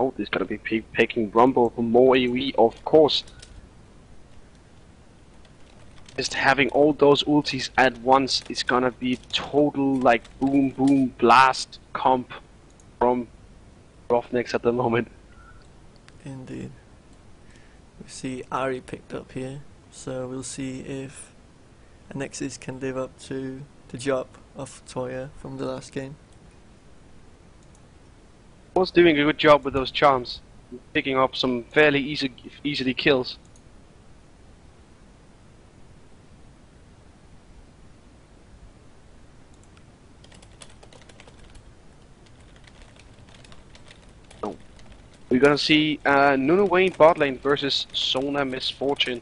out. He's gonna be picking Rumble for more AoE, of course. Just having all those ultis at once is gonna be total like boom boom blast comp from RoughNeX at the moment. Indeed. We see Ari picked up here, so we'll see if Anexis can live up to the job of Toya from the last game. Was doing a good job with those charms, picking up some fairly easily kills. So, we're gonna see Nunu Wayne bot lane versus Sona Misfortune.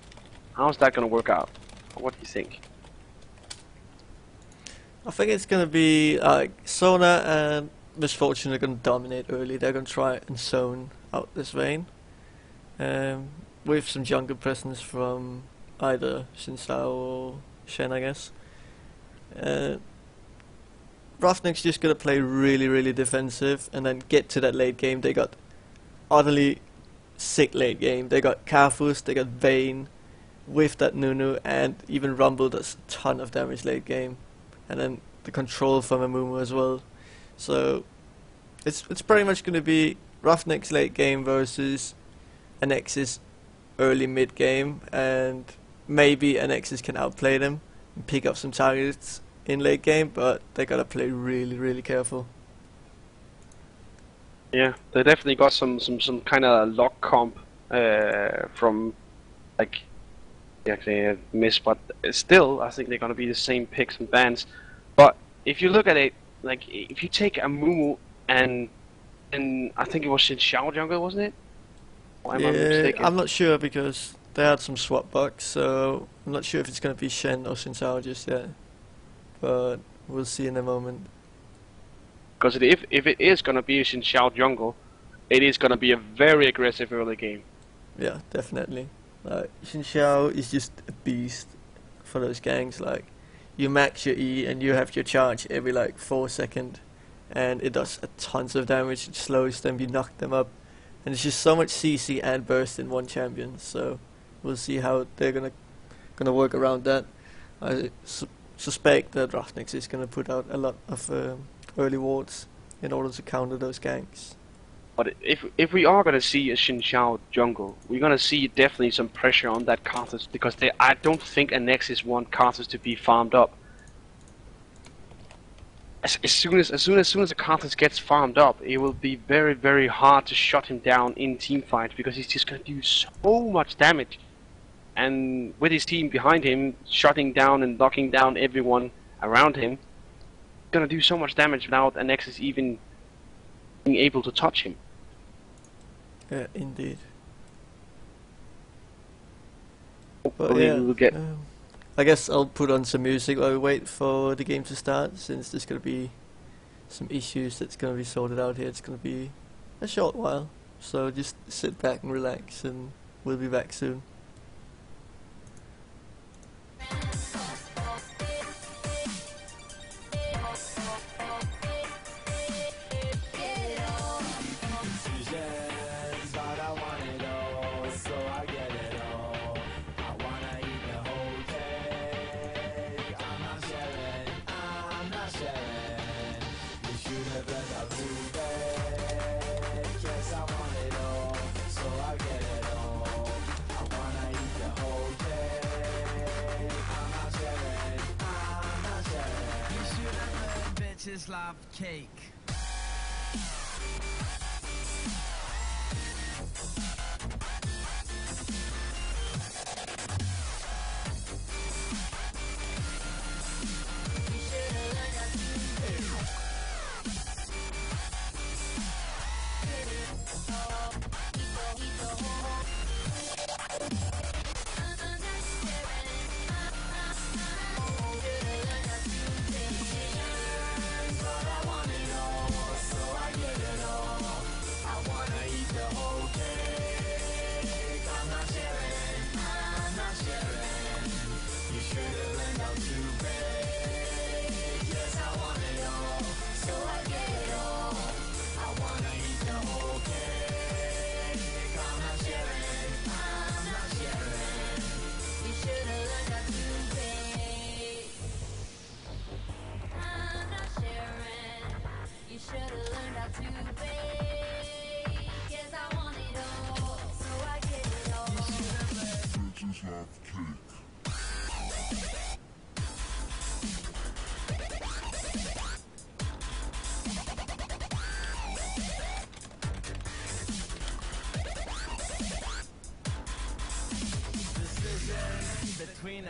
How's that gonna work out? What do you think? I think it's gonna be like Sona and Misfortune are gonna dominate early. They're gonna try and zone out this vein, with some jungle presence from either Xin or Shen, I guess. RoughNeX just gonna play really defensive and then get to that late game. They got utterly sick late game. They got Carfus, they got Vayne with that Nunu, and even Rumble does a ton of damage late game. And then the control from Amumu as well. So it's pretty much going to be RoughNeX late game versus Anexis early mid game, and maybe Anexis can outplay them and pick up some targets in late game, but they gotta play really careful. Yeah, they definitely got some kind of lock comp from like actually miss, but still I think they're gonna be the same picks and bans. But if you look at it, like if you take Amumu and I think it was Xin Xiao jungle, wasn't it? Or am I mistaken? I'm not sure because they had some swap bugs, so I'm not sure if it's gonna be Shen or Xin Xiao just yet. But we'll see in a moment. Because if it is gonna be a Xin Xiao jungle, it is gonna be a very aggressive early game. Yeah, definitely. Like Xin Xiao is just a beast for those ganks. Like you max your E and you have your charge every like 4 seconds, and it does a tons of damage. It slows them, you knock them up, and it's just so much CC and burst in one champion. So we'll see how they're gonna work around that. I suspect that RoughNeX is gonna put out a lot of early wards in order to counter those ganks. But if we are gonna see a Xin Xiao jungle, we're gonna see definitely some pressure on that Karthus, because I don't think Anexis want Karthus to be farmed up. As soon as the Karthus gets farmed up, it will be very hard to shut him down in team fights, because he's just gonna do so much damage. And with his team behind him, shutting down and knocking down everyone around him, he's gonna do so much damage without Anexis even being able to touch him. Yeah, indeed. Hopefully yeah, we will get. I guess I'll put on some music while we wait for the game to start, since there's gonna be some issues that's gonna be sorted out here. It's gonna be a short while, so just sit back and relax, and we'll be back soon. Bitches love cake.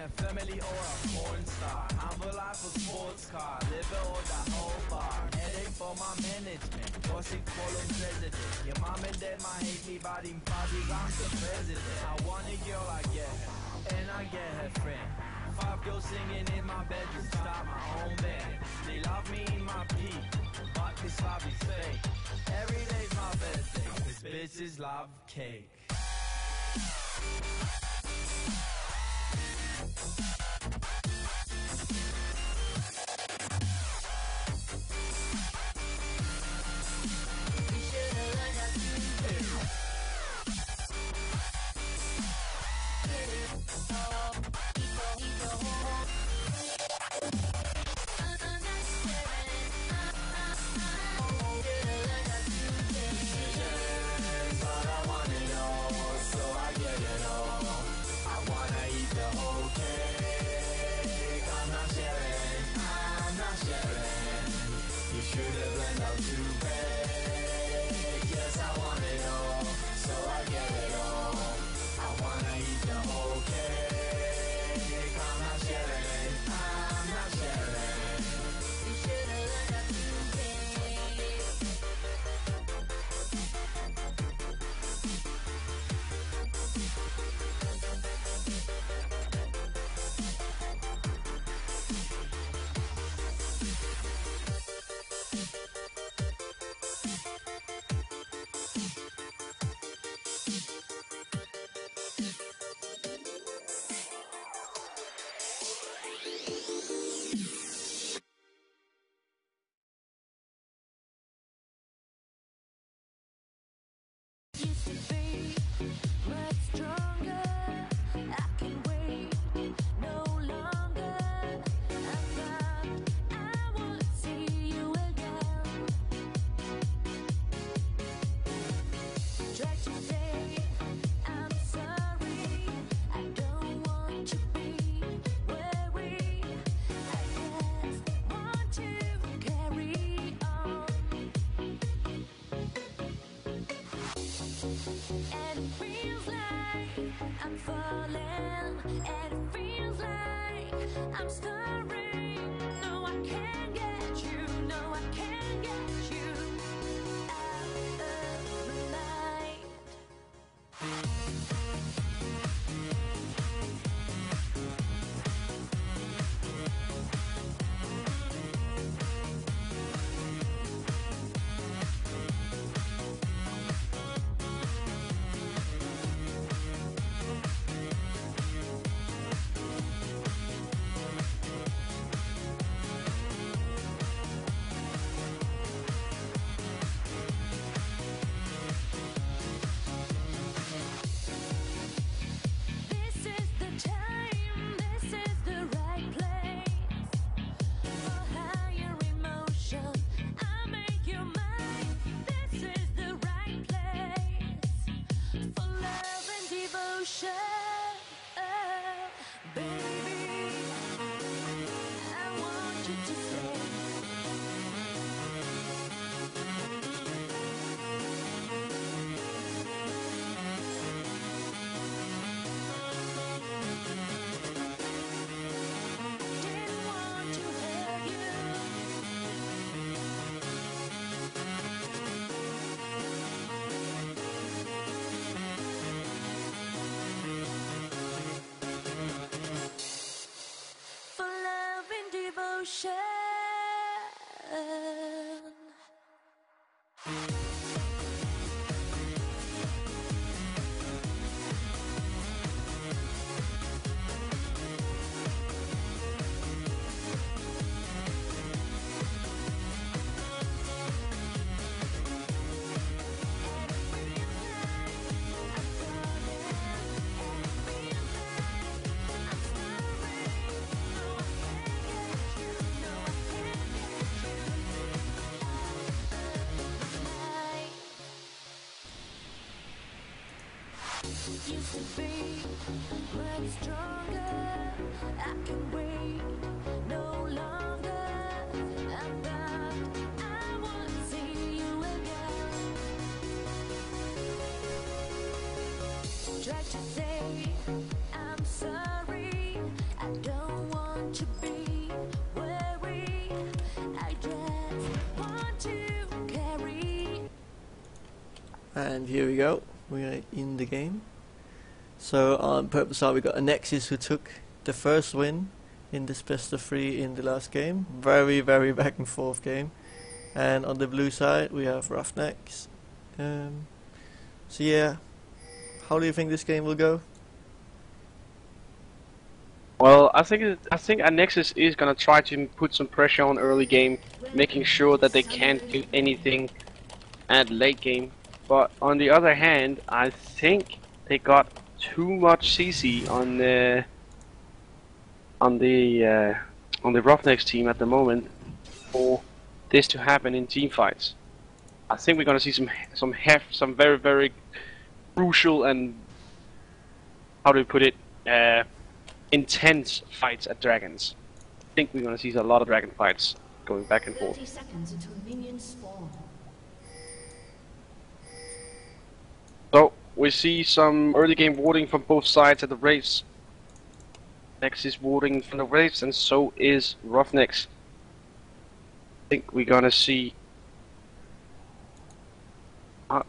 millionaire, family or a porn star. Humble life a sports car, live it or the whole bar. Headache for my management, gossip column president. Your mom and dad might hate me, but in parties I'm the president. I want a girl, I get her, and I get her friend. 5 girls singing in my bedroom, start my own band. They love me in my peak, but this love is fake. Every day's my birthday, cause bitches love cake. And here we go, we are in the game. So on purple side we got Anexis, who took the first win in this best of 3 in the last game. Very back and forth game. And on the blue side we have RoughNeX. So yeah, how do you think this game will go? Well, I think Anexis is gonna try to put some pressure on early game, making sure that they can't do anything at late game. But on the other hand, I think they got too much CC on the RoughNeX team at the moment for this to happen in team fights. I think we're gonna see some very crucial and, how do we put it, intense fights at dragons. I think we're gonna see a lot of dragon fights going back and forth. 30 seconds until minions spawn. So we see some early game warding from both sides at the race. Nex is warding from the waves, and so is RoughNeX. I think we're gonna see. I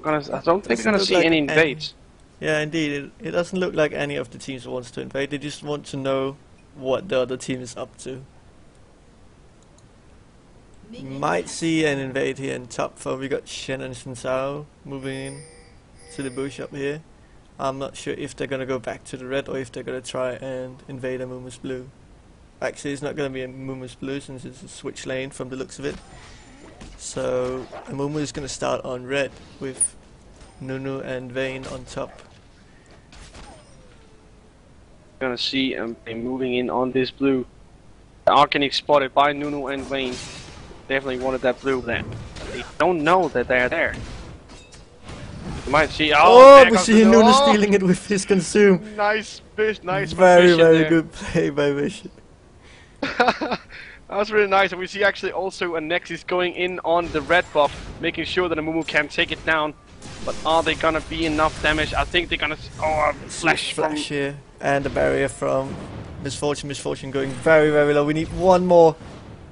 don't think we're gonna see like any invades. Yeah, indeed, it doesn't look like any of the teams wants to invade. They just want to know what the other team is up to. Might see an invade here in top 4. We got Shen and Shinsao moving in to the bush up here. I'm not sure if they're gonna go back to the red or if they're gonna try and invade a Mumus blue. Actually, it's not gonna be a Mumus blue since it's a switch lane from the looks of it. So Amumu is gonna start on red with Nunu and Vayne on top. Gonna see them moving in on this blue. RNX spotted by Nunu and Vayne. Definitely wanted that blue there. They don't know that they're there. You might see. Oh, we see Nunu stealing it with his consume. Nice fish, nice. Very good play by Vision. That was really nice, and we see actually also Anexis going in on the red buff, making sure that Amumu can take it down. But are they gonna be enough damage? I think they're gonna. Oh, a flash here, and the barrier from Misfortune. Misfortune going very low. We need one more,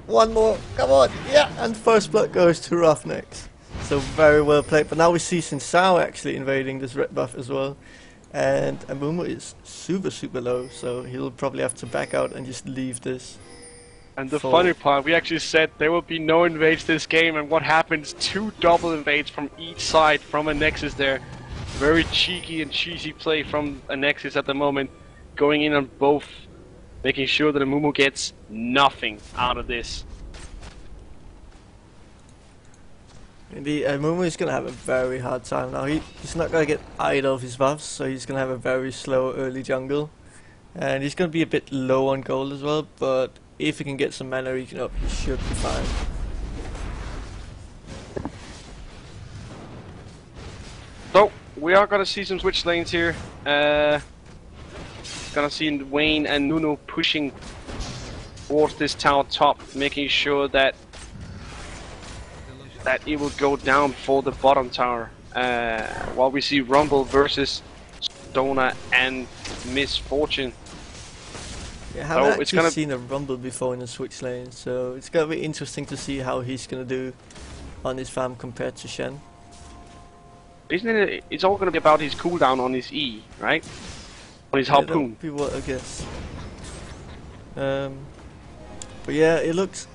come on, yeah! And first blood goes to RoughNeX. So very well played. But now we see Shinsao actually invading this red buff as well, and Amumu is super low, so he'll probably have to back out and just leave this. And the funny part, we actually said there will be no invades this game, and what happens? 2 double invades from each side from Anexis there. Very cheeky and cheesy play from Anexis at the moment, going in on both, making sure that Amumu gets nothing out of this. Indeed, Amumu is going to have a very hard time now. He's not going to get either of his buffs, so he's going to have a very slow early jungle. And he's going to be a bit low on gold as well, but if he can get some mana regen up, he should be fine. So, we are gonna see some switch lanes here. Gonna see Vayne and Nunu pushing towards this tower top, making sure that it will go down for the bottom tower. While we see Rumble versus Dona and Misfortune. Yeah, I haven't actually seen a Rumble before in a switch lane, so it's gonna be interesting to see how he's gonna do on his farm compared to Shen. Isn't it? It's all gonna be about his cooldown on his E, right? On his harpoon. Be what I guess. But yeah, it looks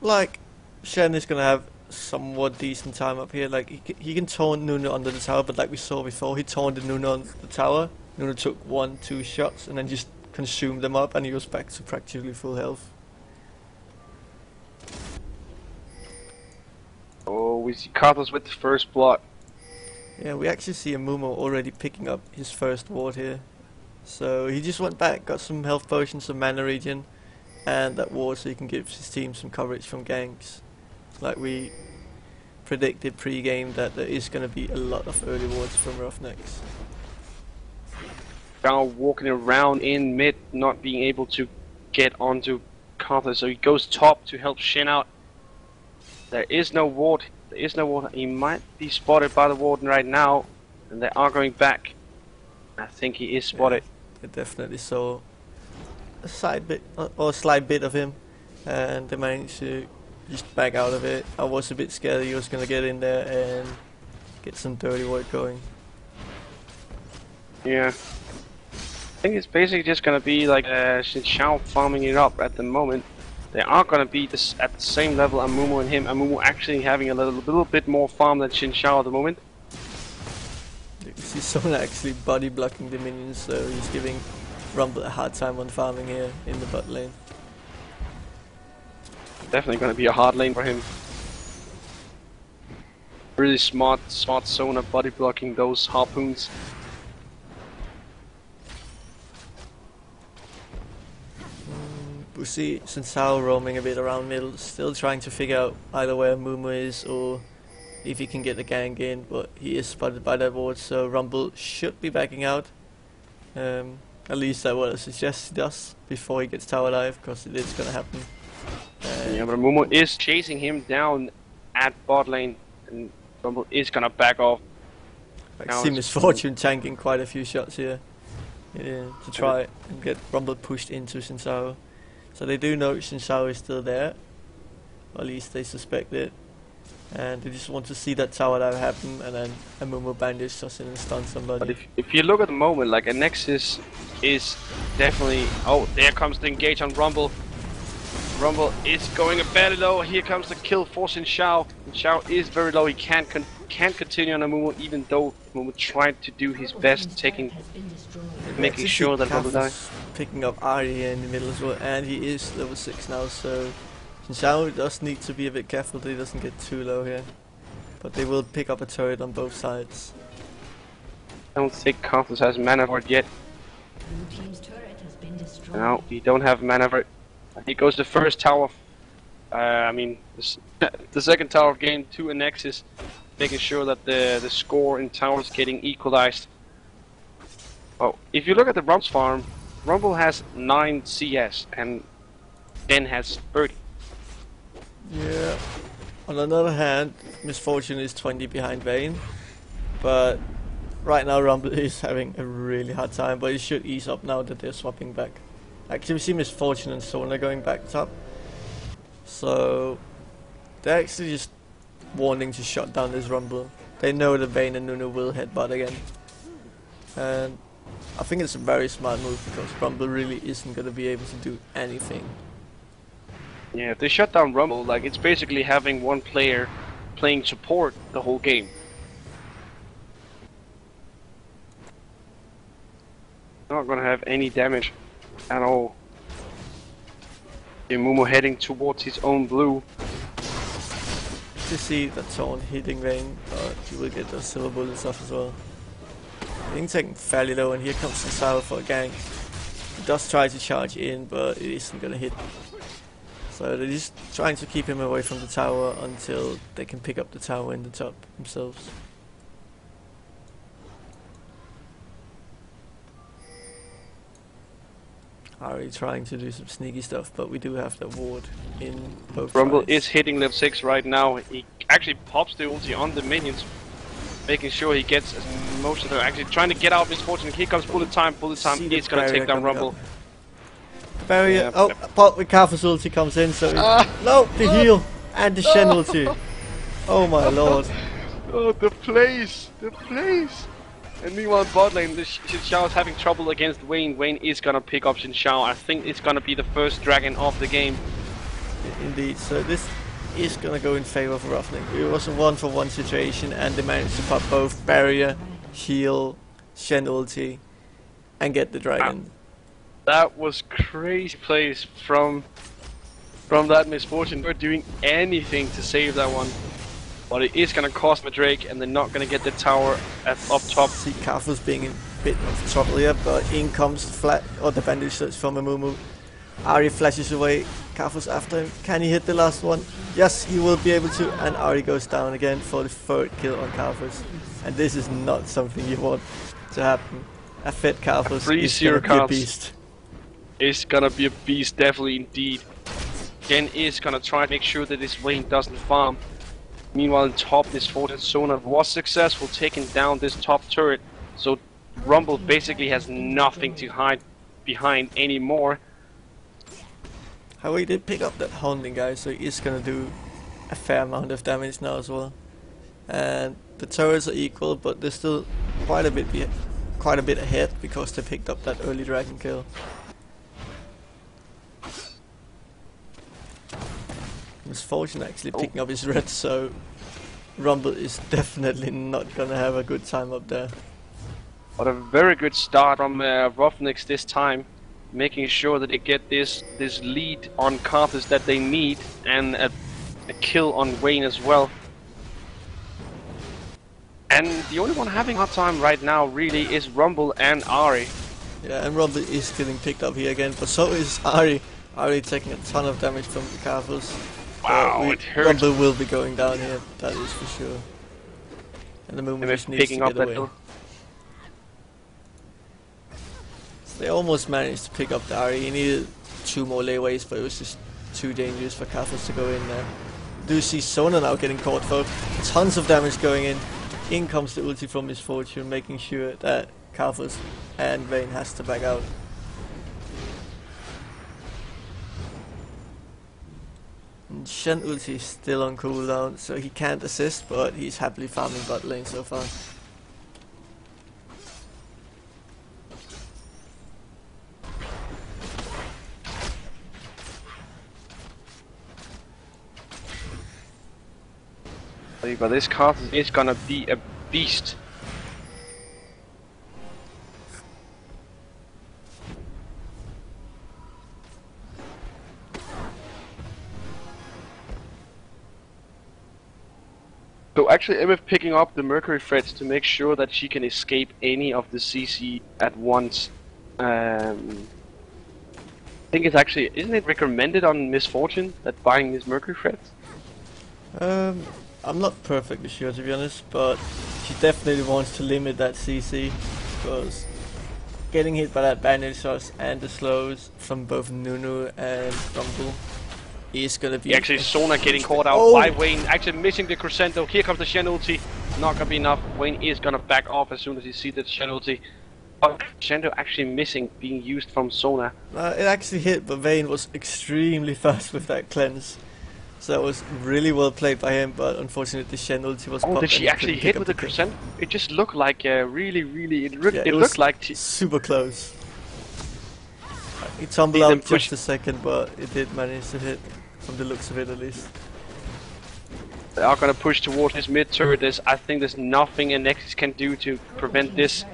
like Shen is gonna have somewhat decent time up here. Like he can taunt Nunu under the tower, but like we saw before, he taunted Nunu on the tower. Nunu took 1-2 shots and then just consumed them up, and he was back to practically full health. Oh, we see Carlos with the first blood. Yeah, we actually see Amumu already picking up his first ward here. So he just went back, got some health potions, some mana regen, and that ward so he can give his team some coverage from ganks. Like we predicted pre-game that there is going to be a lot of early wards from RoughNeX. Now walking around in mid, not being able to get onto Carlos, so he goes top to help Shen out. There is no ward. There is no ward. He might be spotted by the warden right now, and they are going back. I think he is spotted. Yeah, I definitely saw a side bit or a slight bit of him, and they managed to just back out of it. I was a bit scared he was gonna get in there and get some dirty work going. Yeah. I think it's basically just gonna be like Xin Xiao farming it up at the moment. They are gonna be this at the same level, Amumu and him. Amumu actually having a little bit more farm than Xin Xiao at the moment. You can see someone actually body blocking the minions, so he's giving Rumble a hard time on farming here in the bot lane. Definitely gonna be a hard lane for him. Really smart Sona body blocking those harpoons. We see Sensao roaming a bit around middle, still trying to figure out either where Mumu is or if he can get the gank in, but he is spotted by that ward, so Rumble should be backing out. At least that what I suggest he does before he gets tower dive, because it is going to happen. Yeah, but Mumu is chasing him down at bot lane, and Rumble is gonna back off. I Now see it's- Misfortune tanking quite a few shots here to try and get Rumble pushed into Sensao. So they do know Sensao is still there, or at least they suspect it, and they just want to see that tower dive happen, and then a Mumu bandage just in and stun somebody. But if you look at the moment, like Anexis is definitely... Oh, there comes the engage on Rumble. Rumble is going a bit low. Here comes the kill for Xin Xiao. Xin Xiao is very low. He can't continue on Amumu, even though Amumu tried to do his best, making sure that Rumble dies. Picking up Ari here in the middle as well, and he is level 6 now, so Shenxiao does need to be a bit careful that he doesn't get too low here. But they will pick up a turret on both sides. I don't think Conference has mana for it yet. Blue team's turret has been destroyed. No, he don't have mana for it. He goes the first tower. The second tower of game 2 Anexis, making sure that the score in towers getting equalized. Oh, if you look at the Rumble's farm, Rumble has 9 CS and Den has 30. Yeah. On the other hand, Misfortune is 20 behind Vayne, but right now Rumble is having a really hard time, but it should ease up now that they're swapping back. Actually, we see Misfortune and Sona going back top, so they're actually just wanting to shut down this Rumble. They know that Vayne and Nunu will headbutt again, and I think it's a very smart move because Rumble really isn't going to be able to do anything. Yeah, if they shut down Rumble, like it's basically having one player playing support the whole game. Not gonna have any damage at all. Mumu heading towards his own blue. To see that someone hitting Vayne, but he will get those silver bullets off as well. I think taking fairly low, and here comes the Sensao for a gank. He does try to charge in, but it isn't gonna hit. So they're just trying to keep him away from the tower until they can pick up the tower in the top themselves. Ari trying to do some sneaky stuff, but we do have that ward in both Rumble sides. is hitting level 6 right now. He actually pops the ulti on the minions, making sure he gets most of them. Actually trying to get out Misfortune. Here comes bullet time. Bullet time See the is gonna barrier take down coming Rumble. up. Barrier. Yeah, Oh, yeah. but with Kafu's ulti comes in, so no, the heal and the Shen ulti. Oh my lord. Oh, the place! The place! And meanwhile, bot lane, Xin Xiao is having trouble against Wayne. Wayne is gonna pick up Xin Xiao. I think it's gonna be the first dragon of the game. Indeed, so this is gonna go in favor of RoughNeX. It was a 1-for-1 situation, and they managed to pop both barrier, heal, Shen ulti, and get the dragon. That was crazy plays from that Misfortune. They're doing anything to save that one. But it is gonna cost Drake, and they're not gonna get the tower up top. See Kafu's being in a bit of trouble here, but in comes the bandage search from Amumu. Ari flashes away, Kafu's after him. Can he hit the last one? Yes, he will be able to, and Ari goes down again for the 3rd kill on Kafu's. And this is not something you want to happen. A fed Kafu's is gonna be a beast. It's gonna be a beast, definitely indeed. Gen is gonna try to make sure that this Wayne doesn't farm. Meanwhile, in top, Misfortune Sona was successful taking down this top turret. So Rumble basically has nothing to hide behind anymore. However, he did pick up that haunting guy, so he is gonna do a fair amount of damage now as well. And the turrets are equal, but they're still quite a bit ahead because they picked up that early dragon kill. Misfortune actually picking up his red, so Rumble is definitely not gonna have a good time up there. But a very good start from RoughNeX this time, making sure that they get this lead on Carthus that they need, and a kill on Wayne as well. And the only one having a hard time right now really is Rumble and Ari. Yeah, and Rumble is getting picked up here again, but so is Ari. Ari taking a ton of damage from the Carthus. Wow, it hurts. Rumble will be going down here, that is for sure. And the Mumu just needs to get away. So they almost managed to pick up the Ari. He needed 2 more layways, but it was just too dangerous for Carthus to go in there. Do see Sona now getting caught though. Tons of damage going in. In comes the ulti from Misfortune, making sure that Carthus and Vayne has to back out. And Shen ulti is still on cooldown, so he can't assist, but he's happily farming bot lane so far. But this Carthus is gonna be a beast. So actually MF picking up the Mercury threads to make sure that she can escape any of the CC at once. I think it's actually, isn't it recommended on Misfortune that buying these Mercury threads? I'm not perfectly sure to be honest, but she definitely wants to limit that CC because getting hit by that bandage shots and the slows from both Nunu and Rumble is gonna be. Actually, Sona getting caught out by Wayne, actually missing the crescendo. Here comes the Shen ulti. Not gonna be enough. Wayne is gonna back off as soon as he sees the Shen ulti. But crescendo actually missing, being used from Sona. It actually hit, but Vayne was extremely fast with that cleanse. So that was really well played by him, but unfortunately the Shen ulti was popped. Oh, did she actually hit with the crescendo? It just looked like really, it looked like super close. It tumbled out just a second, but it did manage to hit, from the looks of it at least. They are gonna push towards this mid turret. I think there's nothing Anexis can do to prevent this.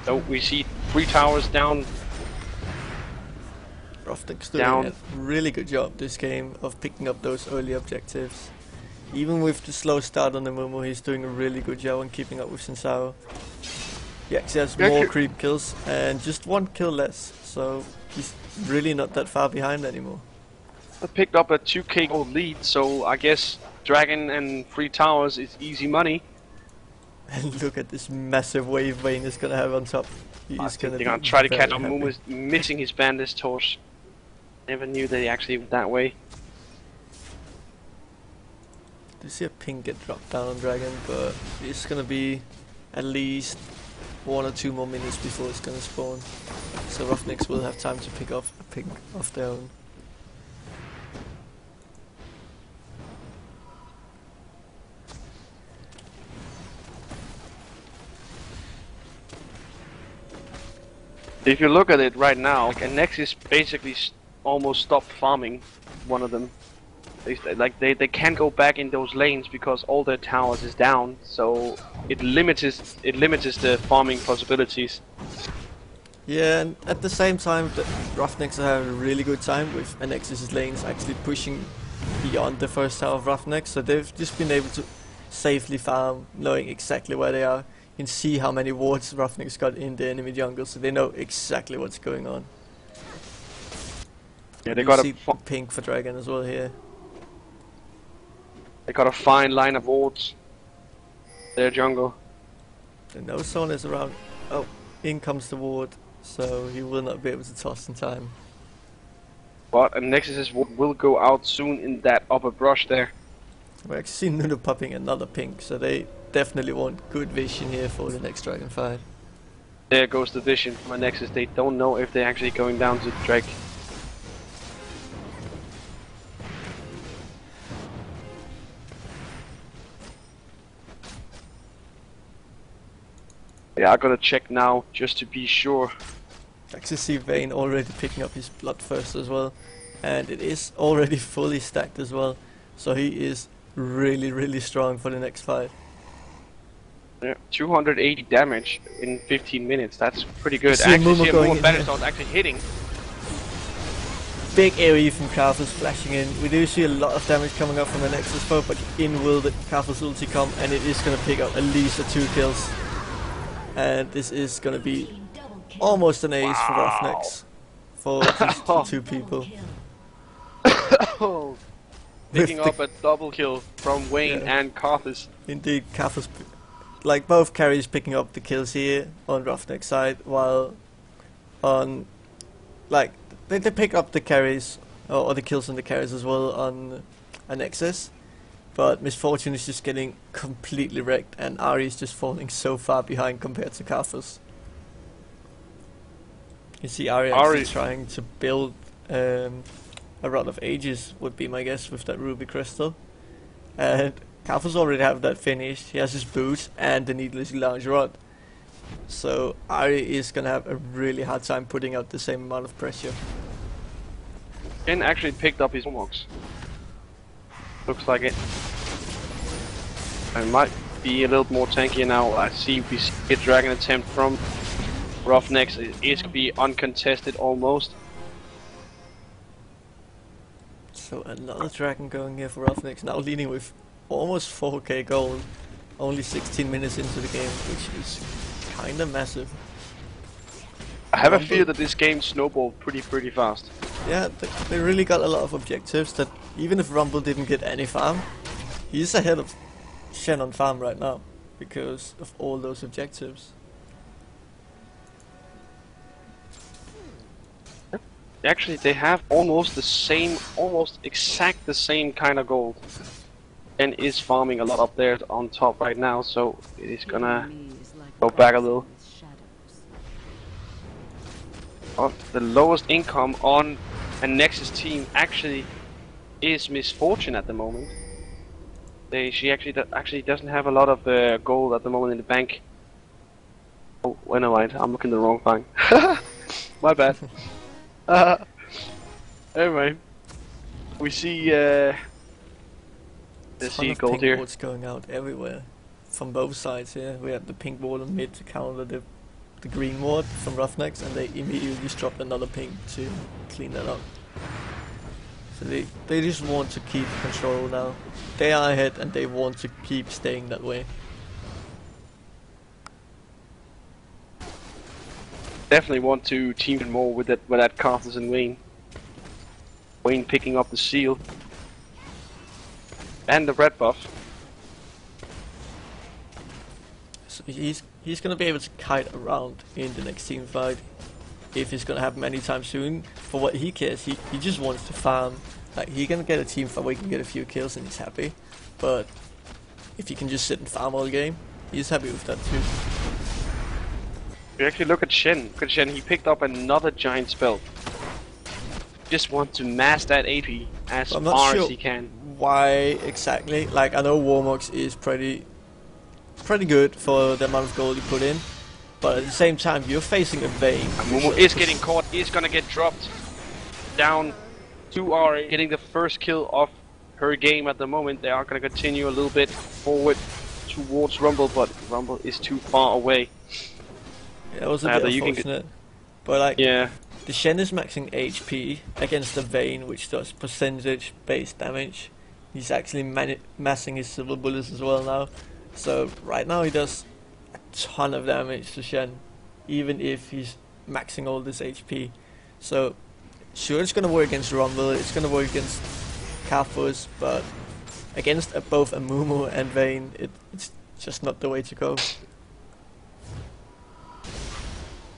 So we see 3 towers down. RoughNeX doing a really good job this game of picking up those early objectives. Even with the slow start on the Mumu, he's doing a really good job on keeping up with Sensao. He actually has more creep kills and just 1 kill less, so he's really not that far behind anymore. I picked up a 2k gold lead, so I guess Dragon and 3 towers is easy money. And look at this massive wave Vayne is gonna have on top. He's gonna try to catch on Mumu, is missing his bandage torch. Never knew that he actually went that way. You see a ping get dropped down on Dragon, but it's gonna be at least 1 or 2 more minutes before it's gonna spawn. So RoughNeX will have time to pick off a ping of their own. If you look at it right now, Anexis basically almost stopped farming one of them. They can't go back in those lanes because all their towers is down, so it limits the farming possibilities. Yeah, and at the same time, RoughNeX are having a really good time with Anexis' lanes actually pushing beyond the first tower of RoughNeX, so they've just been able to safely farm, knowing exactly where they are. You can see how many wards RoughNeX got in the enemy jungle, so they know exactly what's going on. Yeah, they got a pink for Dragon as well here. They got a fine line of wards. Their jungle. And no Sona is around. Oh, in comes the ward, so he will not be able to toss in time. But Anexis will go out soon in that upper brush there. We actually see Nunu popping another pink, so they definitely want good vision here for the next dragon fight. There goes the vision from Anexis. They don't know if they're actually going down to Drake. Yeah, I'm gonna check now just to be sure. I can see Vayne already picking up his Bloodthirst as well, and it is already fully stacked as well, so he is really strong for the next fight. Yeah, 280 damage in 15 minutes. That's pretty good. see Actually, Momo see going Momo in Battlestar actually hitting. Big AoE from Karthus flashing in. We do see a lot of damage coming up from the Anexis foe, but in will the Karthus ulti come, and it is going to pick up at least 2 kills. And this is going to be almost an ace for RoughNeX for just 2 people. Oh, picking up a double kill from Wayne and Karthus. Indeed, Karthus, like both carries picking up the kills here on RoughNeX side, while on, like, they pick up the carries, or the kills on the carries as well on Anexis, but Misfortune is just getting completely wrecked, and Ari is just falling so far behind compared to Karthus. You see Ari actually trying to build a Rod of Ages, would be my guess, with that Ruby Crystal. And Karthus already have that finished. He has his boots and the Needlessly Large Rod. So Ari is gonna have a really hard time putting out the same amount of pressure. Ken actually picked up his Warmogs. Looks like it. And might be a little more tanky now. I see we see a dragon attempt from RoughNeX. It is gonna be uncontested almost. So another dragon going here for RoughNeX, now leading with almost 4k gold, only 16 minutes into the game, which is kinda massive. I have a feel that this game snowballed pretty fast. Yeah, they really got a lot of objectives that even if Rumble didn't get any farm, he's ahead of Shen on farm right now because of all those objectives. Actually, they have almost the same, almost exact the same kind of gold. And is farming a lot up there on top right now, so it is gonna go back a little. Oh, the lowest income on a Nexus team actually is Misfortune at the moment. She actually doesn't have a lot of gold at the moment in the bank. Oh, well, never mind. I'm looking the wrong thing. My bad. Anyway, we see gold here. Wards going out everywhere from both sides here. We have the pink ward on mid to counter the green ward from RoughNeX, and they immediately just dropped another pink to clean that up. So they just want to keep control now. They are ahead and they want to keep staying that way. Definitely want to team it more with that Karthus and Wayne. Wayne picking up the seal and the red buff. So he's gonna be able to kite around in the next team fight if he's gonna have many times soon. For what he cares, he just wants to farm. Like, he can get a team fight where he can get a few kills and he's happy. But if he can just sit and farm all game, he's happy with that too. We actually look at Shen. Look at Shen. He picked up another giant spell. Just want to mass that AP as far as he can. Why exactly? Like, I know Warmogs is pretty good for the amount of gold you put in, but at the same time you're facing a Vayne. Momo is getting caught. He's gonna get dropped down to Ari, getting the first kill of her game at the moment. They are gonna continue a little bit forward towards Rumble, but Rumble is too far away. Yeah, it was a bit unfortunate, but like, yeah, the Shen is maxing HP against the Vayne, which does percentage-based damage. He's actually massing his silver bullets as well now. So right now he does a ton of damage to Shen, even if he's maxing all this HP. So sure, it's gonna work against Rumble, it's gonna work against Karthus, but against both Amumu and Vayne, it's just not the way to go.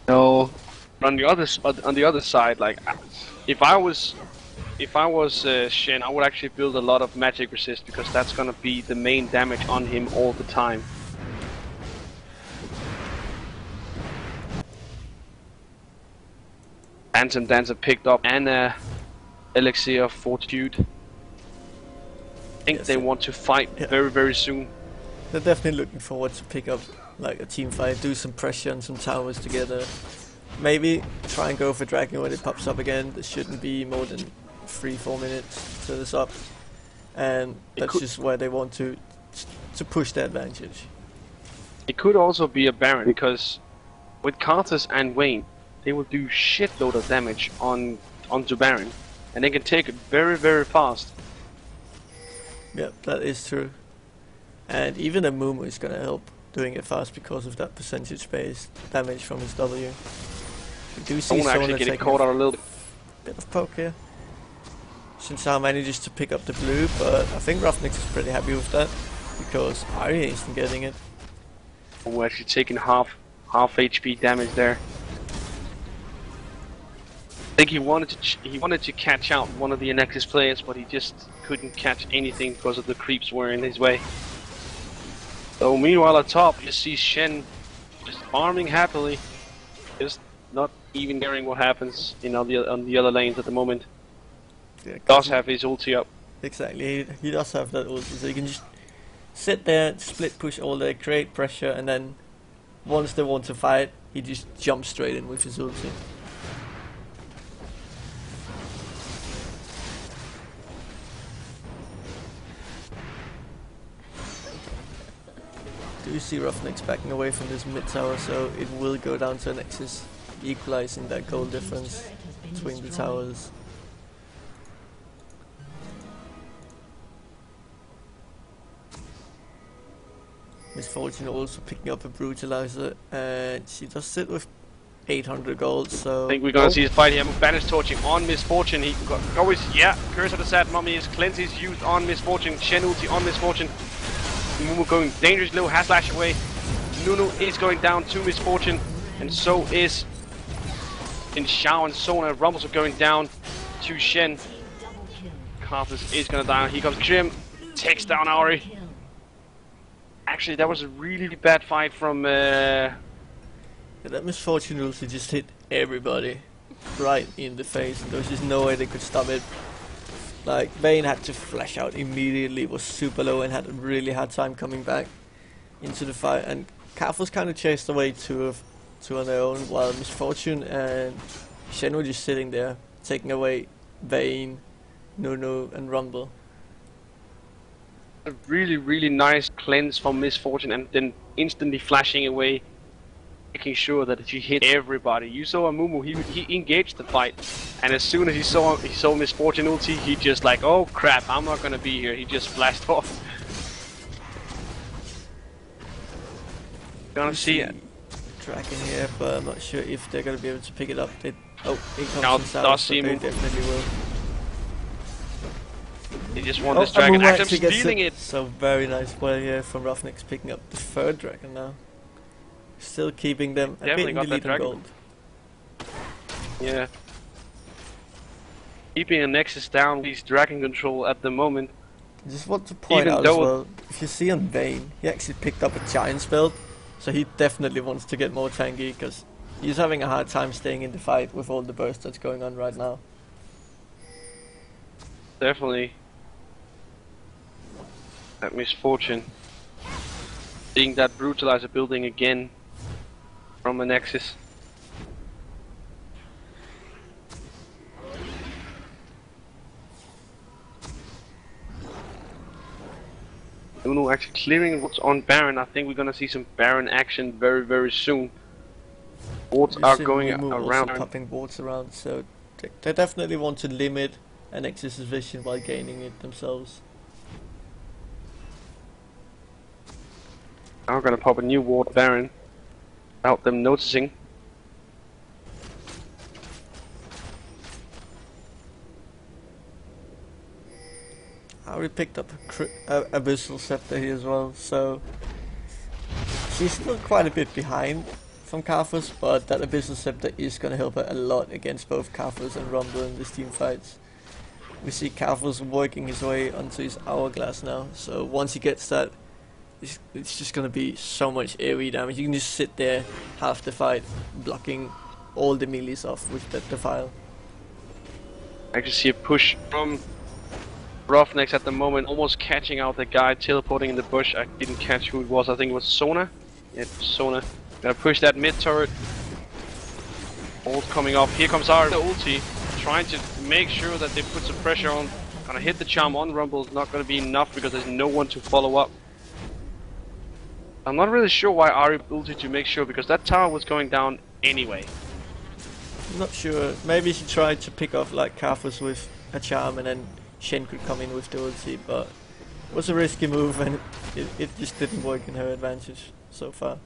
No. On the other side, like, if I was Shen, I would actually build a lot of magic resist, because that's gonna be the main damage on him all the time. Phantom Dancer picked up and Elixir of Fortitude. I think they want to fight very soon. They're definitely looking forward to pick up like a team fight, do some pressure on some towers together. Maybe try and go for Dragon when it pops up again. There shouldn't be more than 3-4 minutes to this up, and that's just where they want to push the advantage. It could also be a Baron, because with Karthus and Vayne, they will do shitload of damage onto Baron, and they can take it very, very fast. Yeah, that is true. And even a Mumu is gonna help doing it fast because of that percentage-based damage from his W. We do see Sona actually Sona getting taking caught out a little bit. bit of poke here. Shinsao manages to pick up the blue, but I think RoughNeX is pretty happy with that because Arya isn't getting it. We're actually taking half HP damage there. I think he wanted to catch out one of the Anexis players, but he just couldn't catch anything because of the creeps were in his way. So meanwhile at top, you see Shen just farming happily, just not even caring what happens on the other lanes at the moment. Yeah, Does have his ulti up. exactly, he does have that ulti, so you can just sit there, split push all day, create pressure, and then once they want to fight, he just jumps straight in with his ulti. Do you see RoughNeX backing away from this mid tower, so it will go down to Anexis, equalizing that goal difference between the towers. Misfortune also picking up a brutalizer, and she does sit with 800 gold, so... I think we're gonna see his fight here. Banish torching on Misfortune. He always, yeah, Curse of the Sad Mummy is Cleanse is used on Misfortune. Shen ulti on Misfortune. Mumu going dangerously low, has slash away. Nunu is going down to Misfortune, and so is in Shao and Sona. Rumbles are going down to Shen. Karthus is gonna die. Here comes Krim, takes down Auri. Actually, that was a really bad fight from. Yeah, that Misfortune ulti just hit everybody right in the face, and there was just no way they could stop it. Like, Vayne had to flash out immediately, was super low and had a really hard time coming back into the fight, and Karthus kind of chased away two on their own, while Misfortune and Shen were just sitting there, taking away Vayne, Nunu and Rumble. A really, really nice cleanse from Misfortune, and then instantly flashing away, making sure that he hit everybody. You saw Mumu, he engaged the fight, and as soon as he saw Misfortune ulti, he just like, oh crap, I'm not gonna be here. He just flashed off. Gonna see it. Dragon here, but I'm not sure if they're gonna be able to pick it up. Oh, here comes Now Shinsao, does so see they Mumu. definitely will. They just want this dragon. Mumu Actually, I'm actually gets stealing it. So very nice play here from RoughNeX, picking up the third dragon now. Still keeping them a bit Definitely in got the that lead on dragon. gold. Yeah. Keeping Anexis down, he's dragon control at the moment. I just want to point Even out as though- well, if you see on Vayne, he actually picked up a Giant's build, so he definitely wants to get more tanky, because he's having a hard time staying in the fight with all the burst that's going on right now. Definitely. That Misfortune. Seeing that brutalizer building again from Anexis. Nunu actually clearing what's on Baron. I think we're gonna see some Baron action very, very soon. Wards We've are seen going Mumu also around. popping wards around, so they definitely want to limit Anexis' vision while gaining it themselves. I'm gonna pop a new ward Baron without them noticing. I already picked up a Abyssal Scepter here as well, so she's still quite a bit behind from Karthus, but that Abyssal Scepter is going to help her a lot against both Karthus and Rumble in these team fights. We see Karthus working his way onto his Hourglass now, so once he gets that, it's just going to be so much AoE damage. You can just sit there half the fight, blocking all the melees off with that Defile. I can see a push from RoughNeX at the moment, almost catching out the guy teleporting in the bush. I didn't catch who it was. I think it was Sona. Yeah, Sona. Gonna push that mid turret. Ult coming off. Here comes our ulti. Trying to make sure that they put some pressure on. Gonna hit the charm on Rumble. It's not gonna be enough because there's no one to follow up. I'm not really sure why Ari ulted to make sure, because that tower was going down anyway. Not sure. Maybe she tried to pick off like Karthus with a charm and then Shen could come in with the ulti, but it was a risky move and it just didn't work in her advantage so far.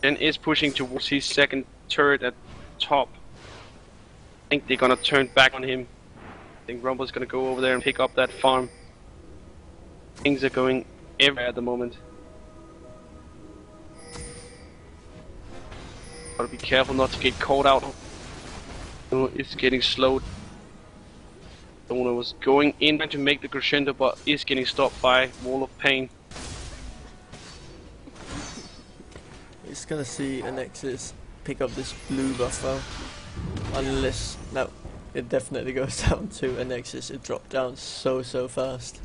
Shen is pushing towards his second turret at top. I think they're gonna turn back on him. I think Rumble's gonna go over there and pick up that farm. Things are going everywhere at the moment. Gotta be careful not to get caught out. It's getting slowed. Sona was going in to make the crescendo, but is getting stopped by Wall of Pain. It's gonna see Anexis pick up this blue buffer. Unless, no, it definitely goes down to Anexis. It dropped down so fast.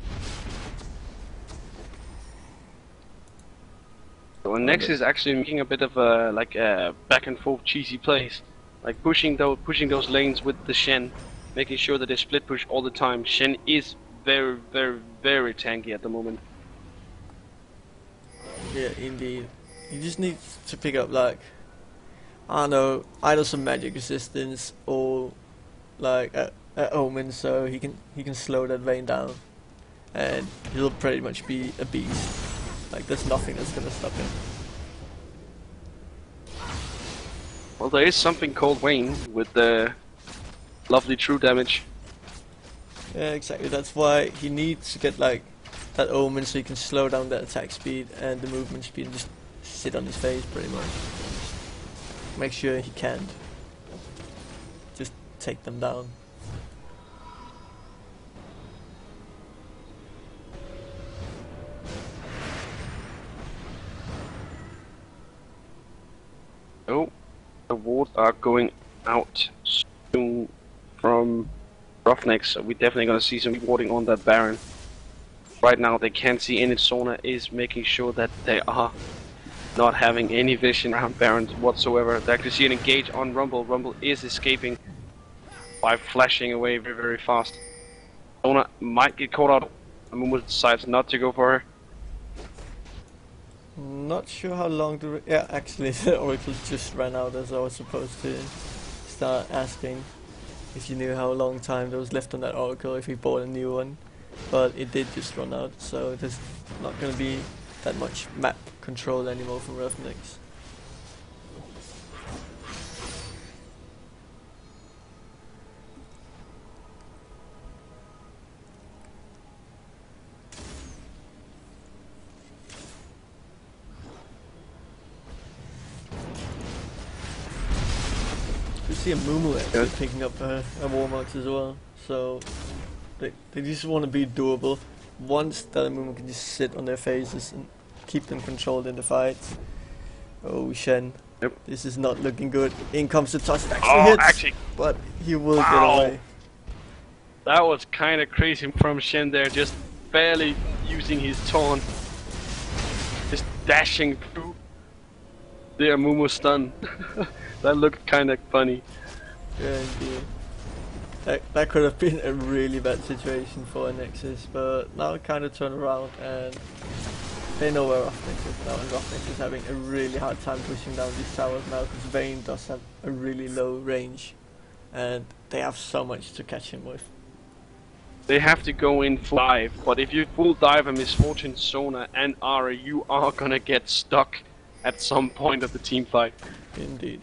So Anexis is actually making a bit of a like a back and forth cheesy plays, like pushing those lanes with the Shen, making sure that they split push all the time. Shen is very tanky at the moment. Yeah, indeed. You just need to pick up like, I don't know, either some magic resistance or like a omen, so he can slow that Vayne down, and he'll pretty much be a beast. Like there's nothing that's gonna stop him. Well, there is something called Vayne with the lovely true damage. Yeah, exactly. That's why he needs to get like that omen so he can slow down the attack speed and the movement speed and just sit on his face pretty much. Make sure he can't just take them down. Oh, the wards are going out soon from RoughNeX, so we're definitely gonna see some warding on that Baron. Right now they can't see any. Sona is making sure that they are not having any vision around Barons whatsoever. They actually see an engage on Rumble. Rumble is escaping by flashing away very fast. Sona might get caught out. Amumu decides not to go for her. Not sure how long the yeah, actually the oracle just ran out as I was supposed to start asking if you knew how long time there was left on that oracle if we bought a new one, but it did just run out, so there's not going to be that much map control anymore from RoughNeX. You see a Mumu actually picking up a Warmox as well, so they just want to be doable. Once that Mumu can just sit on their faces and keep them controlled in the fights. Oh, Shen. Yep. This is not looking good. In comes the touch. Actually hits, but he will get away. That was kind of crazy from Shen there, just barely using his taunt. Just dashing through the Amumu stun. That looked kind of funny. Yeah, indeed. That could have been a really bad situation for Anexis, but now it kind of turned around and they know where RoughNeX is now, and RoughNeX is having a really hard time pushing down these towers now because Vayne does have a really low range and they have so much to catch him with. They have to go in full dive, but if you full dive a Misfortune, Sona and Ara, you are gonna get stuck at some point of the team fight. Indeed.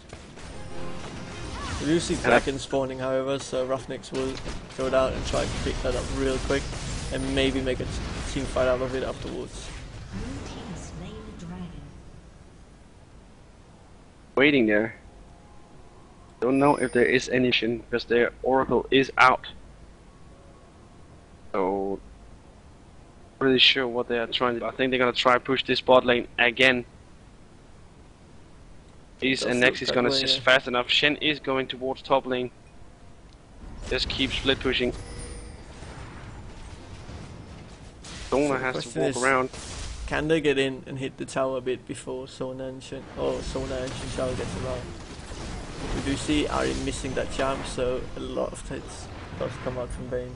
We do see Kraken spawning, however, so RoughNeX will go down and try to pick that up real quick and maybe make a team fight out of it afterwards. Blue team slain the dragon. Waiting there. Don't know if there is any shin because their Oracle is out. So, not really sure what they are trying to do. I think they're gonna try push this bot lane again. And Nex is gonna assist fast enough. Shen is going towards top lane. Just keep split pushing. Sona has to walk around. can they get in and hit the tower a bit before Sona and Shinshao gets around? We do see Ari missing that charm, so a lot of hits does come out from Bane.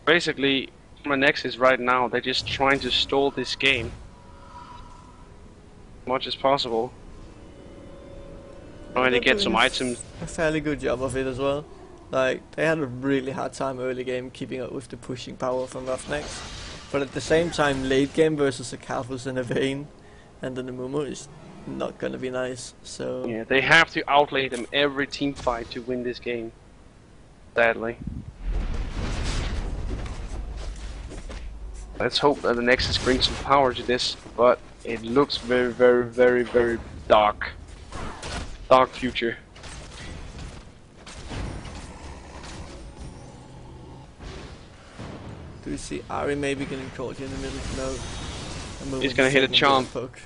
Basically, Anexis right now, they're just trying to stall this game as much as possible. Trying to get some items. A fairly good job of it as well. Like, they had a really hard time early game keeping up with the pushing power from RoughNeX. But at the same time, late game versus a Kalfus and a Vayne and then a Mumu is not gonna be nice, so... Yeah, they have to outlay them every team fight to win this game. Sadly. Let's hope that the Nexus brings some power to this, but it looks very, very, very, very dark. Dark future. Do you see Ari maybe getting caught in the middle? No. He's gonna hit a charm. Poke.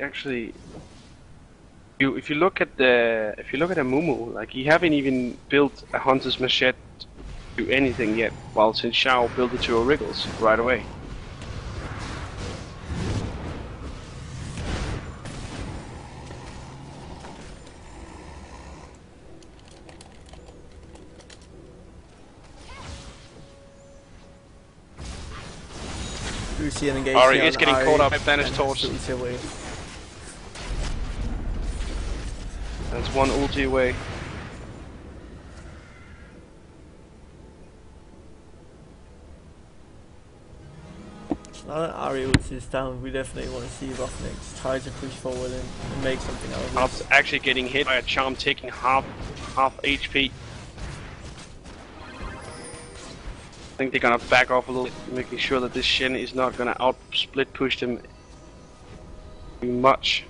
Actually, if you look at the Mumu, like he haven't even built a Hunter's Machete to anything yet, while Xin Shao built it to a Wriggles right away. Do you see an engagement? Ari is getting caught up. Banished Torch. That's one ulti away. Now that Ari ulti is down, we definitely want to see RoughNeX try to push forward and make something out of it. Not actually getting hit by a charm, taking half HP. I think they're gonna back off a little, making sure that this Shen is not gonna out split push them too much.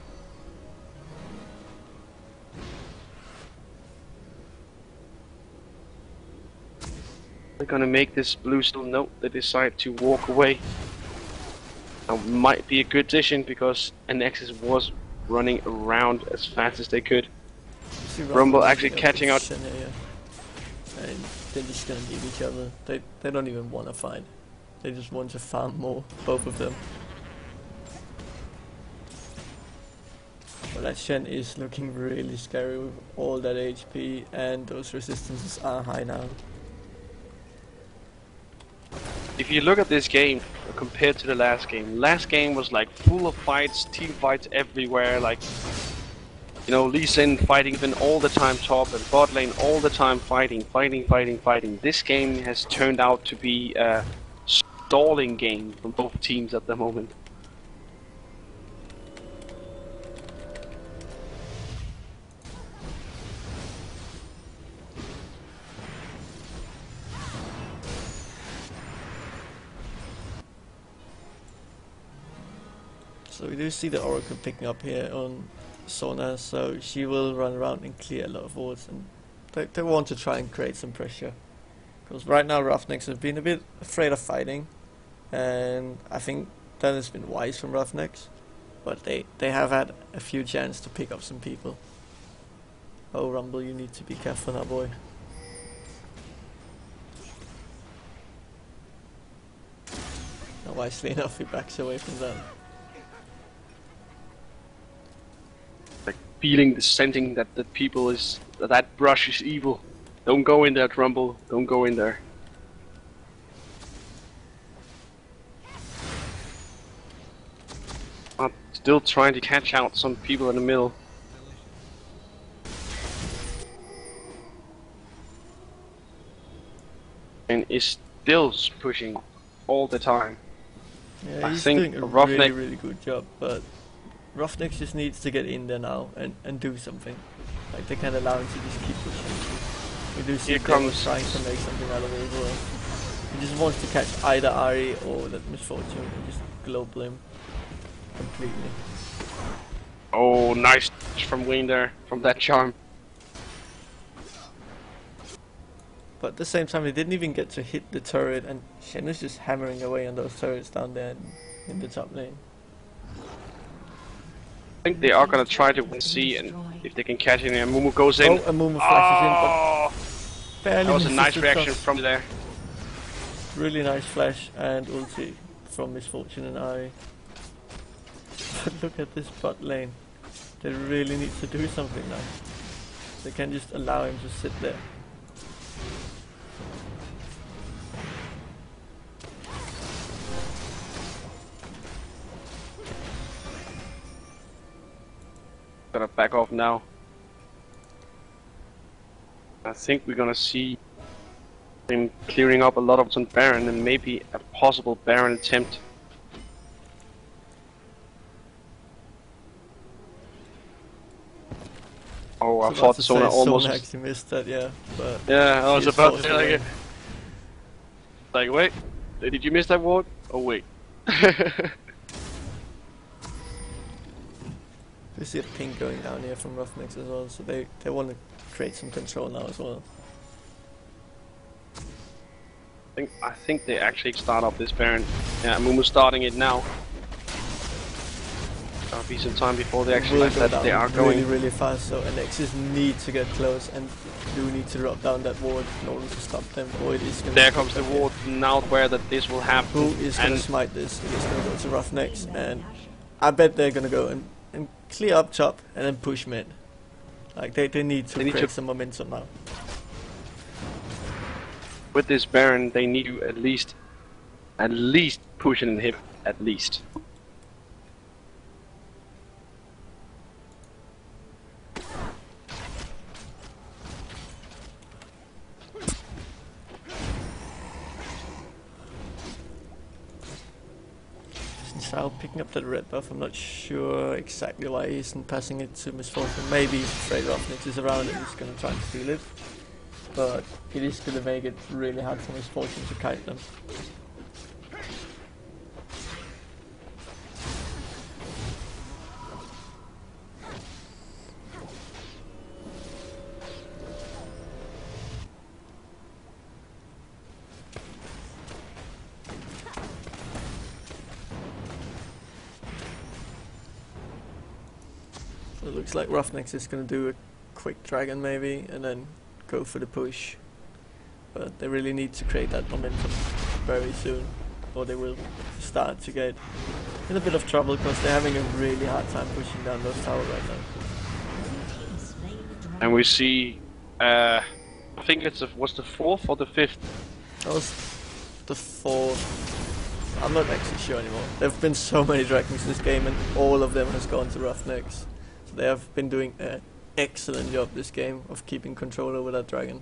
They're gonna make this blue still note. They decide to walk away. Now might be a good decision because Anexis was running around as fast as they could. Rumble actually catching out. And they're just gonna leave each other. They don't even want to fight. They just want to farm more, both of them. But that Shen is looking really scary with all that HP, and those resistances are high now. If you look at this game compared to the last game was like full of fights, team fights everywhere, like, you know, Lee Sin fighting even all the time top and bot lane all the time fighting. This game has turned out to be a stalling game from both teams at the moment. So we do see the Oracle picking up here on Sona, so she will run around and clear a lot of wards, and they want to try and create some pressure. Because right now RoughNeX have been a bit afraid of fighting, and I think that has been wise from RoughNeX, but they have had a few chances to pick up some people. Oh Rumble, you need to be careful now, boy. Now wisely enough he backs away from that. Feeling the sensing that the people is that brush is evil. Don't go in there, Rumble. Don't go in there. I'm still trying to catch out some people in the middle. And is still pushing all the time. Yeah, I he's think doing a really good job, but RoughNeX just needs to get in there now and do something. Like, they can't allow him to just keep pushing. We do see Devil's trying to make something out of it as well. He just wants to catch either Ari or that Misfortune and just global him completely. Oh, nice from Wayne there, from that charm. But at the same time, they didn't even get to hit the turret, and Shen was just hammering away on those turrets down there in the top lane. I think they are gonna try to see and if they can catch him. And Mumu goes in. Oh, and Mumu flashes in, Oh, but barely that was a misses nice the reaction cross. from there. Really nice flash and ulti from Misfortune and Ari. But look at this bot lane. They really need to do something now. They can't just allow him to sit there. Gonna back off now. I think we're gonna see him clearing up a lot of on Baron and maybe a possible Baron attempt. Oh, I thought Sona almost. Sona actually missed that, yeah. But Yeah, I was he about to forced say it. like, wait, did you miss that ward? Oh wait. We see a ping going down here from RoughNeX as well, so they want to create some control now as well. I think they actually start off this Baron. Yeah, Mumu's starting it now. There'll be some time before they actually Will like go that they are down going. really fast, so Anexis need to get close and do need to drop down that ward in order to stop them, or it is going There comes the ward. Now where that this will happen. Who is going to smite this? It is going to go to RoughNeX, and I bet they're going to go and clear up top and then push mid. Like they need to create some momentum now. With this Baron, they need to at least push and hit at least. Sao picking up that red buff. I'm not sure exactly why he isn't passing it to Misfortune. Maybe he's afraid RoughNeX is around and he's going to try and steal it. But it is going to make it really hard for Misfortune to kite them. So it looks like RoughNeX is going to do a quick dragon maybe and then go for the push. But they really need to create that momentum very soon, or they will start to get in a bit of trouble because they're having a really hard time pushing down those towers right now. And we see, I think was the 4th or the 5th? That was the 4th. I'm not actually sure anymore. There have been so many dragons this game and all of them has gone to RoughNeX. So they have been doing an excellent job this game of keeping control over that dragon.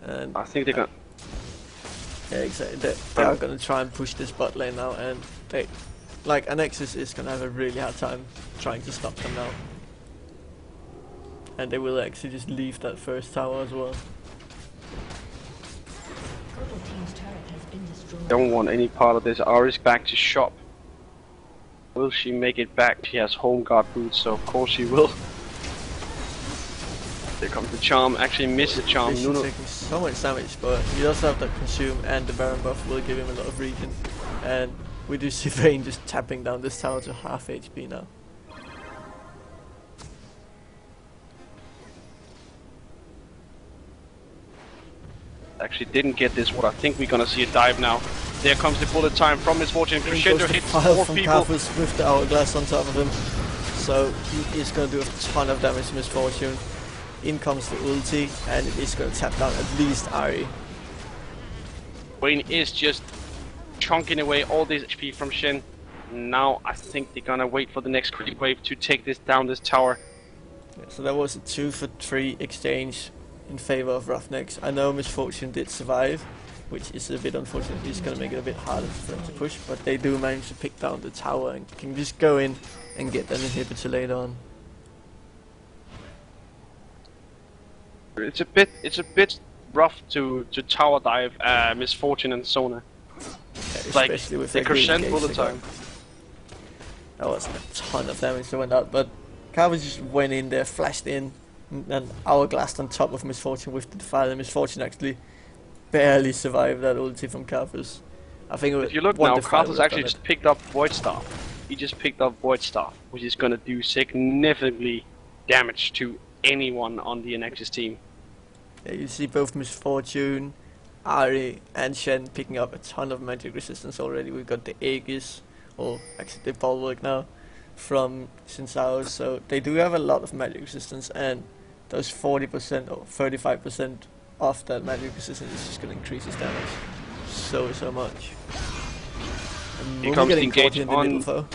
And I think they're gonna. yeah, exactly. They are going to try and push this bot lane now, and they, like Anexis is going to have a really hard time trying to stop them now. And they will actually just leave that first tower as well. Purple team's turret has been destroyed. Don't want any part of this. Ari's back to shop. Will she make it back? She has home guard boots, so of course she will. There comes the charm. Actually misses the charm. He's Nuno. taking so much damage, but he does have that consume, and the Baron buff will give him a lot of regen. And we do see Vayne just tapping down this tower to half HP now. Actually didn't get this one. I think we're gonna see a dive now. There comes the bullet time from Misfortune. In Crescendo goes the hits file 4 from people. Carthus with the hourglass on top of him. So he is going to do a ton of damage to Misfortune. In comes the ulti, and it is going to tap down at least Ari. Wayne is just chunking away all this HP from Shen. Now I think they're gonna wait for the next creep wave to take this down this tower. Yeah, so that was a 2-for-3 exchange in favor of RoughNeX. I know Misfortune did survive, which is a bit unfortunate. It's going to make it a bit harder for them to push, but they do manage to pick down the tower and can just go in and get an inhibitor later on. It's a bit rough to tower dive Misfortune and Sona. Yeah, Like especially with they that green crescent all gauge the they got. time. That was a ton of damage that went out, but Carthus just went in there, flashed in, And Hourglass on top of Misfortune with the Defile, and Misfortune actually barely survived that ulti from Karthus. I think it was If you look one now, Defile Karthus would have actually done just picked up Void Staff. He just picked up Void Staff, which is gonna do significantly damage to anyone on the Anexis team. it. Yeah, you see both Misfortune, Ari, and Shen picking up a ton of magic resistance already. We've got the Aegis, or actually the Bulwark now, from Shinsao, so they do have a lot of magic resistance, and those 40% or 35% of that magic resistance is just going to increase his damage so much. And Here we'll comes be the getting caught engage in the on. middle though.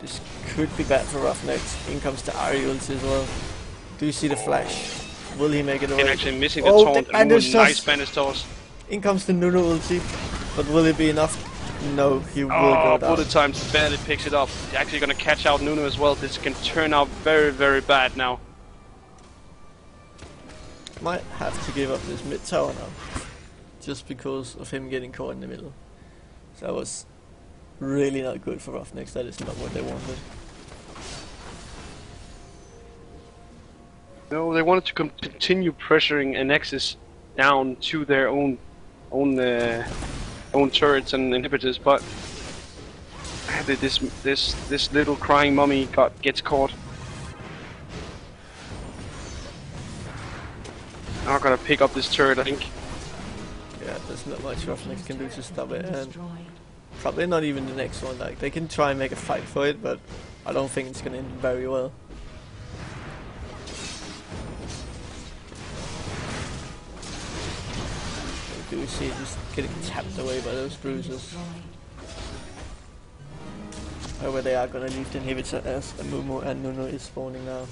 This could be bad for RoughNeX. In comes the Ari ulti as well. Do you see the flash? Will he make it away? And actually missing the Oh, taunt. the bandage Ooh, nice toss. bandage toss. In comes the Nunu ulti, but will it be enough? No, he will go Oh, down. Bullet Times barely picks it up. He's actually gonna catch out Nunu as well. This can turn out very bad now. Might have to give up this mid tower now, just because of him getting caught in the middle. So that was really not good for RoughNeX. That is not what they wanted. No, they wanted to continue pressuring Anexis down to their own turrets and inhibitors, but this little crying mummy gets caught. Not gonna pick up this turret, I think. Yeah, there's not much RoughNeX can do to stop it, and Destroyed. probably not even the next one. Like, they can try and make a fight for it, but I don't think it's gonna end very well. Do we see it just getting tapped away by those bruises? However, they are gonna leave the inhibitor as Amumu and Nunu is spawning now.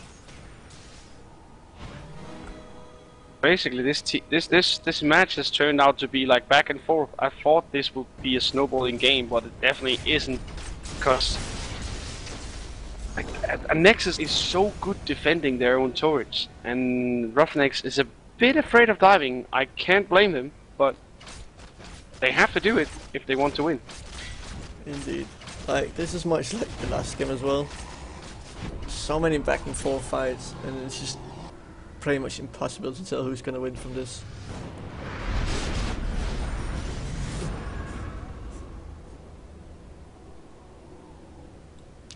Basically, this match has turned out to be like back and forth. I thought this would be a snowballing game, but it definitely isn't, because like, Anexis is so good defending their own turrets, and RoughNeX is a bit afraid of diving. I can't blame them, but they have to do it if they want to win. Indeed. Like, this is much like the last game as well. So many back and forth fights, and it's just pretty much impossible to tell who's going to win from this.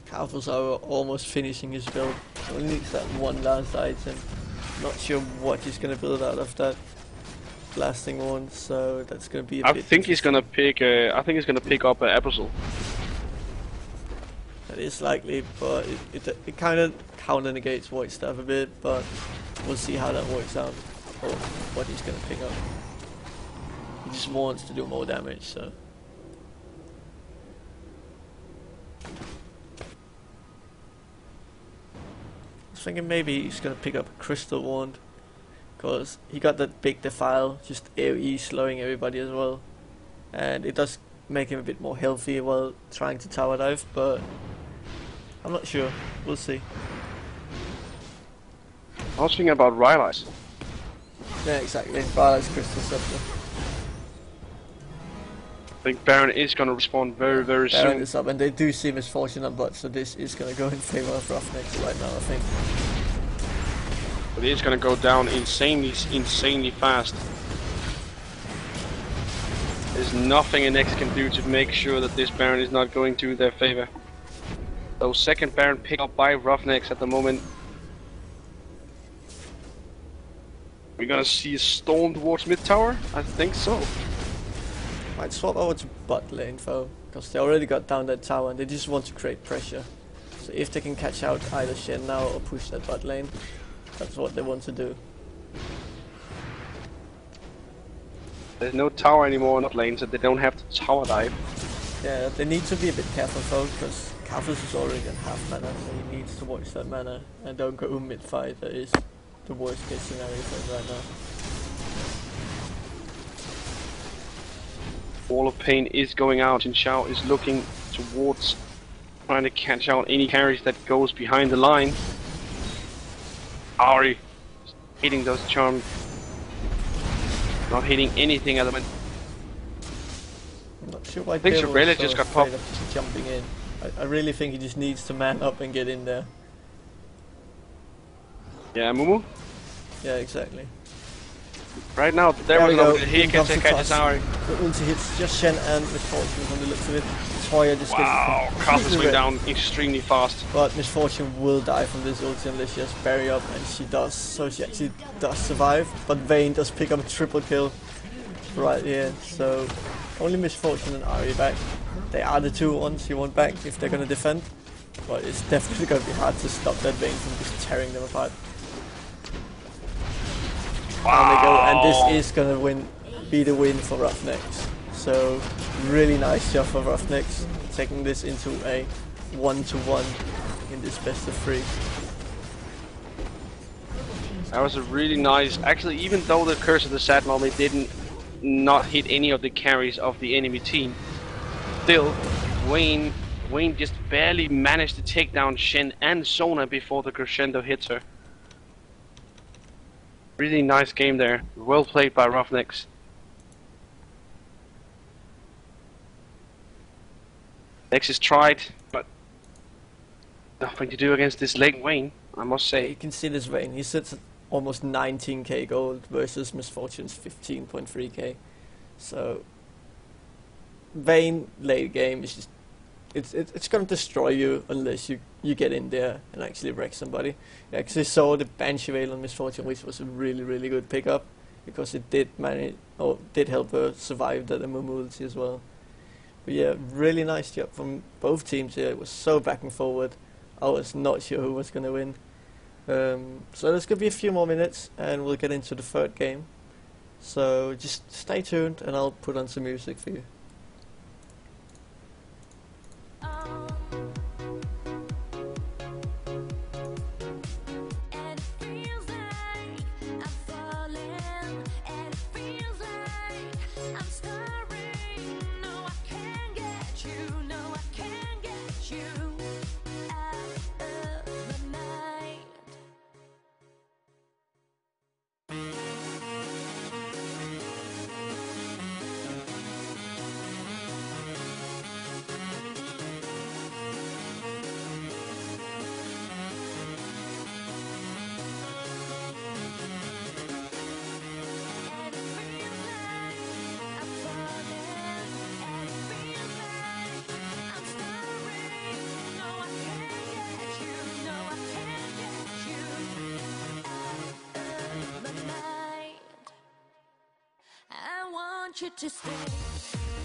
Karthus are almost finishing his build. Only needs that one last item. Not sure what he's going to build out of that blasting one, so that's going to be a I bit think he's gonna pick. I think he's gonna pick up an Abyssal. That is likely, but it kind of counter negates Void Staff a bit, but we'll see how that works out, or what he's going to pick up. He just wants to do more damage, so. I was thinking maybe he's going to pick up a Crystal Wand, because he got that big Defile, just AoE slowing everybody as well. And it does make him a bit more healthy while trying to tower dive, but I'm not sure. We'll see. I was thinking about Rylai's. Yeah, exactly. Rylai's Crystal Scepter. I think Baron is gonna respond very Baron soon. is up, and they do see Misfortune on bot, so this is going to go in favor of RoughNeX right now, I think. But it is gonna go down insanely fast. There's nothing Anexis can do to make sure that this Baron is not going to their favor. So second Baron picked up by RoughNeX at the moment. We're gonna see a storm towards mid tower? I think so. Might swap over to bot lane though, because they already got down that tower and they just want to create pressure. So if they can catch out either Shen now or push that bot lane, that's what they want to do. There's no tower anymore in the lane, so they don't have to tower dive. Yeah, they need to be a bit careful though, because Karthus is already on half mana, so he needs to watch that mana and don't go mid fight. That is the worst case scenario for him right now. Wall of Pain is going out, and Shao is looking towards trying to catch out any carries that goes behind the line. Ari hitting those charms. Not hitting anything at the moment. I'm not sure why I think Devil Sorella is so just got afraid popped. of just jumping in. I really think he just needs to man up and get in there. Yeah, Mumu. Yeah, exactly. Right now, there we was go. an he In can comes the catch his toss. hour. The ulti hits just Shen and Misfortune from the looks of it. Toya just Wow, gets Castle completely swing wrecked. down extremely fast. But Misfortune will die from this ulti unless she has Barry up, and she does. So she actually does survive. But Vayne does pick up a triple kill right here. So only Misfortune and Ari back. They are the two ones you want back if they're gonna defend. But it's definitely gonna be hard to stop that Vayne from just tearing them apart. Down they go, and this is gonna be the win for RoughNeX. So really nice job for RoughNeX, taking this into a 1-1 in this best of 3. That was a really nice. Actually, even though the Curse of the Sad Mommy didn't not hit any of the carries of the enemy team, still, Wayne just barely managed to take down Shen and Sona before the crescendo hits her. Really nice game there. Well played by RoughNeX. Nexus tried, but nothing to do against this late Wayne, I must You say. can see this Vayne, he sits at almost 19k gold versus Misfortune's 15.3k. So Vayne late game is just it's gonna destroy you unless you get in there and actually wreck somebody. I actually saw the Banshee Veil on Misfortune, which was a really good pickup because it did help her survive that immobility as well. But yeah, really nice job from both teams here. It was so back and forward. I was not sure who was gonna win. So there's gonna be a few more minutes and we'll get into the third game. So just stay tuned and I'll put on some music for you. I want you to stay.